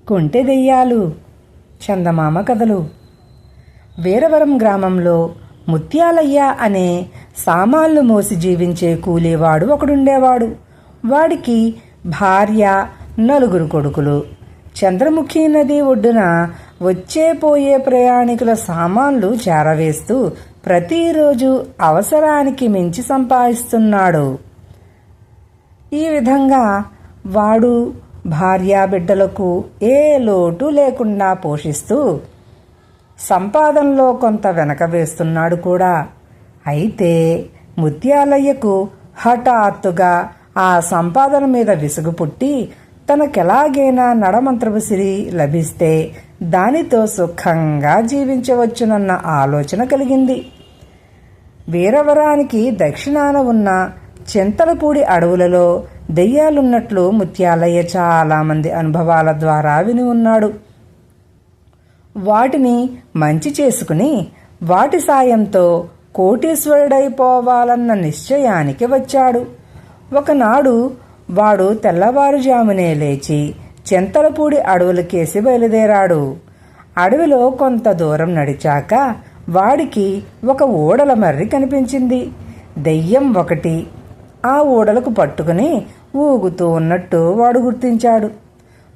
కొంటె దెయ్యాలు. చందమామ కథలు. వీరవరం గ్రామంలో ముత్యాలయ్య అనే సామాన్లు మోసి జీవించే కూలీవాడు ఒకడుండేవాడు. వాడికి భార్య, 4 కొడుకులు. చంద్రముఖి నది ఒడ్డున వచ్చే పోయే ప్రయాణికుల సామాన్లు చేరవేస్తూ ప్రతిరోజు అవసరానికి మించి సంపాదిస్తున్నాడు. ఈ విధంగా వాడు భార్యా బిడ్డలకు ఏ లోటు లేకుండా పోషిస్తూ సంపాదనలో కొంత వెనక వేస్తున్నాడు కూడా. అయితే ముత్యాలయ్యకు హఠాత్తుగా ఆ సంపాదన మీద విసుగు పుట్టి తనకెలాగైనా నడమంత్రపు సిరి లభిస్తే దానితో సుఖంగా జీవించవచ్చునన్న ఆలోచన కలిగింది. వీరవరానికి దక్షిణాన ఉన్న చింతలపూడి అడవులలో దెయ్యాలున్నట్లు ముత్యాలయ్య చాలామంది అనుభవాల ద్వారా విని ఉన్నాడు. వాటిని మంచి చేసుకుని వాటి సాయంతో కోటీశ్వరుడైపోవాలన్న నిశ్చయానికి వచ్చాడు. ఒకనాడు వాడు తెల్లవారుజామునే లేచి చింతలపూడి అడవులకేసి బయలుదేరాడు. అడవిలో కొంత దూరం నడిచాక వాడికి ఒక ఊడల మర్రి కనిపించింది. దెయ్యం ఒకటి ఆ ఊడలకు పట్టుకుని ఊగుతూ ఉన్నట్టు వాడు గుర్తించాడు.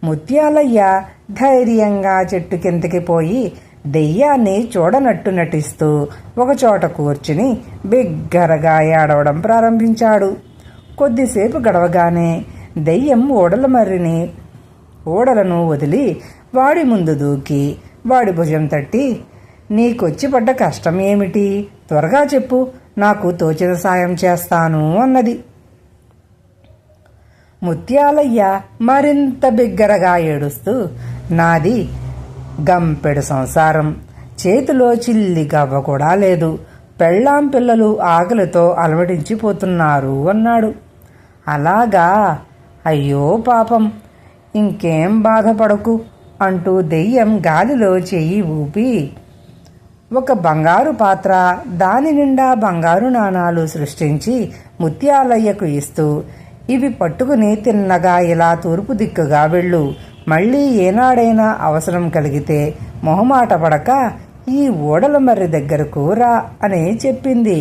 ముత్యాలయ్య ధైర్యంగా చెట్టు కిందకి పోయి దెయ్యాన్ని చూడనట్టు నటిస్తూ ఒకచోట కూర్చుని బిగ్గరగా ఏడవడం ప్రారంభించాడు. కొద్దిసేపు గడవగానే దెయ్యం ఊడలను వదిలి వాడి ముందు దూకి వాడి భుజం తట్టి, "నీకొచ్చి పడ్డ కష్టం ఏమిటి? త్వరగా చెప్పు, నాకు తోచిన సాయం చేస్తాను" అన్నది. ముత్యాలయ్య మరింత బిగ్గరగా ఏడుస్తూ, "నాది గంపెడు సంసారం, చేతిలో చిల్లి గవ్వ కూడా లేదు, పెళ్ళాం పిల్లలు ఆకలితో అలమటించిపోతున్నారు" అన్నాడు. "అలాగా? అయ్యో పాపం, ఇంకేం బాధపడకు" అంటూ దెయ్యం గాలిలో చెయ్యి ఊపి ఒక బంగారు పాత్ర, దాని నిండా బంగారు నాణాలు సృష్టించి ముత్యాలయ్యకు ఇస్తూ, "ఇవి పట్టుకుని తిన్నగా ఇలా తూర్పు దిక్కుగా వెళ్ళు. మళ్ళీ ఏనాడైనా అవసరం కలిగితే మొహమాట పడక ఈ ఊడల మర్రి దగ్గరకు రా" అని చెప్పింది.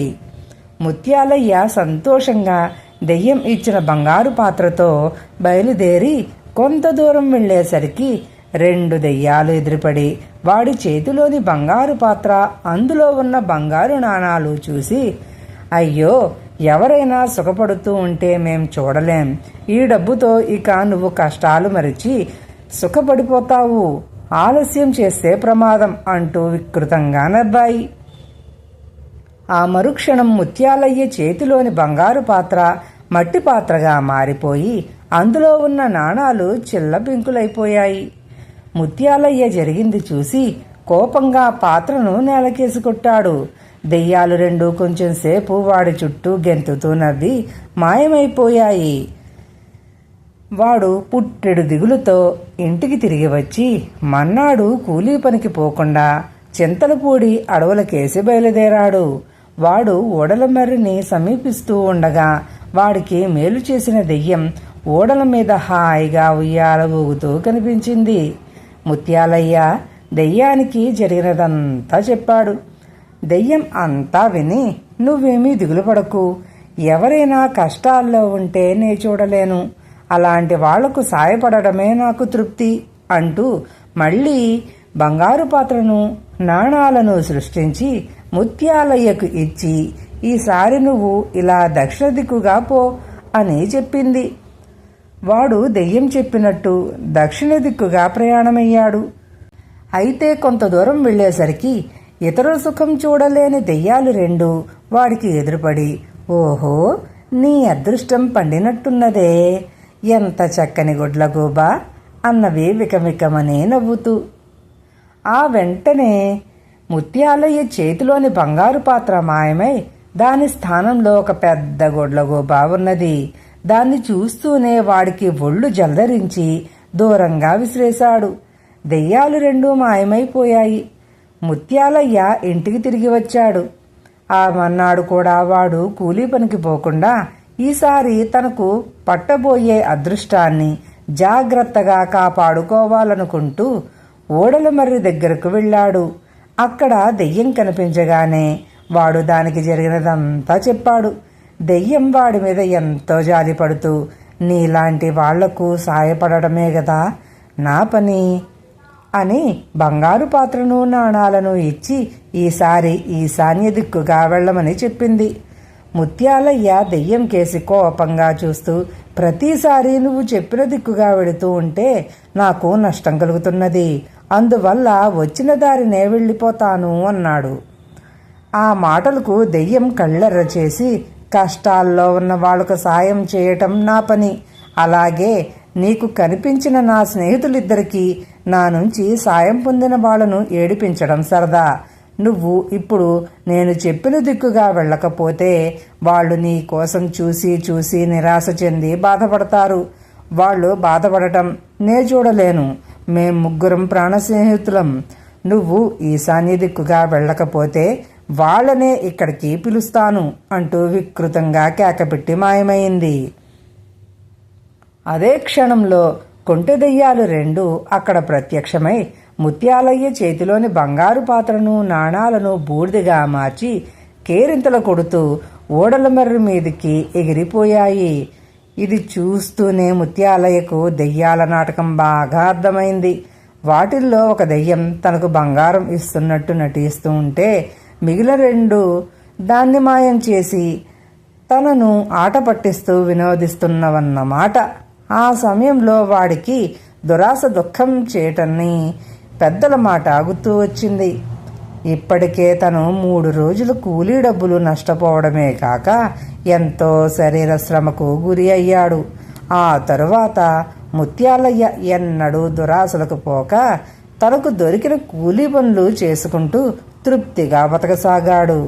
ముత్యాలయ్య సంతోషంగా దెయ్యం ఇచ్చిన బంగారు పాత్రతో బయలుదేరి కొంత దూరం వెళ్ళేసరికి 2 దెయ్యాలు ఎదురుపడి వాడి చేతిలోని బంగారు పాత్ర, అందులో ఉన్న బంగారు నాణాలు చూసి, "అయ్యో, ఎవరైనా సుఖపడుతూ ఉంటే మేం చూడలేం. ఈ డబ్బుతో ఇక నువ్వు కష్టాలు మరిచి సుఖపడిపోతావు. ఆలస్యం చేస్తే ప్రమాదం" అంటూ వికృతంగా నవ్వాయి. ఆ మరుక్షణం ముత్యాలయ్య చేతిలోని బంగారు పాత్ర మట్టి పాత్రగా మారిపోయి అందులో ఉన్న నాణాలు చిల్లబింకులైపోయాయి. ముత్యాలయ్య జరిగింది చూసి కోపంగా పాత్రను నేలకేసి కొట్టాడు. దెయ్యాలు 2 కొంచెం సేపు వాడి చుట్టూ గెంతుతూ నవ్వి మాయమైపోయాయి. వాడు పుట్టెడు దిగులుతో ఇంటికి తిరిగి వచ్చి మన్నాడు కూలీ పనికి పోకుండా చింతలపూడి అడవులకేసి బయలుదేరాడు. వాడు ఊడల మర్రిని సమీపిస్తూ ఉండగా వాడికి మేలు చేసిన దెయ్యం ఊడల మీద హాయిగా ఉయ్యాల ఊగుతూ కనిపించింది. ముత్యాలయ్య దెయ్యానికి జరిగినదంతా చెప్పాడు. దెయ్యం అంతా విని, "నువ్వేమీ దిగులు పడకు. ఎవరైనా కష్టాల్లో ఉంటే నే చూడలేను. అలాంటి వాళ్లకు సాయపడడమే నాకు తృప్తి" అంటూ మళ్ళీ బంగారు పాత్రను, నాణాలను సృష్టించి ముత్యాలయ్యకు ఇచ్చి, "ఈసారి నువ్వు ఇలా దక్షిణ దిక్కుగా పో" అని చెప్పింది. వాడు దెయ్యం చెప్పినట్టు దక్షిణ దిక్కుగా ప్రయాణమయ్యాడు. అయితే కొంత దూరం వెళ్ళేసరికి ఇతరుల సుఖం చూడలేని దెయ్యాలు 2 వాడికి ఎదురుపడి, "ఓహో, నీ అదృష్టం పండినట్టున్నదే, ఎంత చక్కని గుడ్లగూబా" అన్నవి వికమికమని నవ్వుతూ. ఆ వెంటనే ముత్యాలయ్య చేతిలోని బంగారు పాత్ర మాయమై దాని స్థానంలో ఒక పెద్ద గుడ్లగూబా ఉన్నది. దాన్ని చూస్తూనే వాడికి ఒళ్ళు జలధరించి దూరంగా విసిరేశాడు. దెయ్యాలు 2 మాయమైపోయాయి. ముత్యాలయ్య ఇంటికి తిరిగి వచ్చాడు. ఆ మన్నాడు కూడా వాడు కూలీ పనికి పోకుండా ఈసారి తనకు పట్టబోయే అదృష్టాన్ని జాగ్రత్తగా కాపాడుకోవాలనుకుంటూ ఓడలమర్రి దగ్గరకు వెళ్ళాడు. అక్కడ దెయ్యం కనిపించగానే వాడు దానికి జరిగినదంతా చెప్పాడు. దెయ్యం వాడి మీద ఎంతో జాలిపడుతూ, నీలాంటి వాళ్లకు సాయపడటమే కదా నా పని అని బంగారు పాత్రను నాణాలను ఇచ్చి ఈసారి ఈశాన్య దిక్కుగా వెళ్ళమని చెప్పింది. ముత్యాలయ్య దెయ్యం కేసి కోపంగా చూస్తూ, ప్రతిసారి నువ్వు చెప్పిన దిక్కుగా వెళుతూ ఉంటే నాకు నష్టం కలుగుతున్నది, అందువల్ల వచ్చిన దారినే వెళ్ళిపోతాను అన్నాడు. ఆ మాటలకు దెయ్యం కళ్ళెర్ర చేసి, కష్టాల్లో ఉన్న వాళ్లకు సాయం చేయటం నా పని, అలాగే నీకు కనిపించిన నా స్నేహితులిద్దరికీ నా నుంచి సాయం పొందిన వాళ్లను ఏడిపించడం సరదా. నువ్వు ఇప్పుడు నేను చెప్పిన దిక్కుగా వెళ్ళకపోతే వాళ్ళు నీ కోసం చూసి చూసి నిరాశ చెంది బాధపడతారు. వాళ్ళు బాధపడటం నే చూడలేను. మేం ముగ్గురం ప్రాణ స్నేహితులం. నువ్వు ఈశాన్య దిక్కుగా వెళ్ళకపోతే వాళ్ళనే ఇక్కడికి పిలుస్తాను అంటూ వికృతంగా కేకపెట్టి మాయమైంది. అదే క్షణంలో కొంటె దెయ్యాలు రెండు అక్కడ ప్రత్యక్షమై ముత్యాలయ్య చేతిలోని బంగారు పాత్రను నాణాలను బూడిదగా మార్చి కేరింతలు కొడుతూ ఓడలమర్రి మీదికి ఎగిరిపోయాయి. ఇది చూస్తూనే ముత్యాలయ్యకు దెయ్యాల నాటకం బాగా అర్థమైంది. వాటిల్లో ఒక దెయ్యం తనకు బంగారం ఇస్తున్నట్టు నటిస్తూ ఉంటే మిగిలిన రెండు దాన్ని మాయం చేసి తనను ఆట పట్టిస్తూ వినోదిస్తున్నవన్నమాట. ఆ సమయంలో వాడికి దురాశ దుఃఖం చేయటాన్ని పెద్దల మాట గుర్తు వచ్చింది. ఇప్పటికే తను 3 రోజులు కూలీ డబ్బులు నష్టపోవడమే కాక ఎంతో శరీర శ్రమకు గురి అయ్యాడు. ఆ తరువాత ముత్యాలయ్య ఎన్నడూ దురాశలకు పోక తనకు దొరికిన కూలీ పనులు చేసుకుంటూ తృప్తిగా బతకసాగాడు.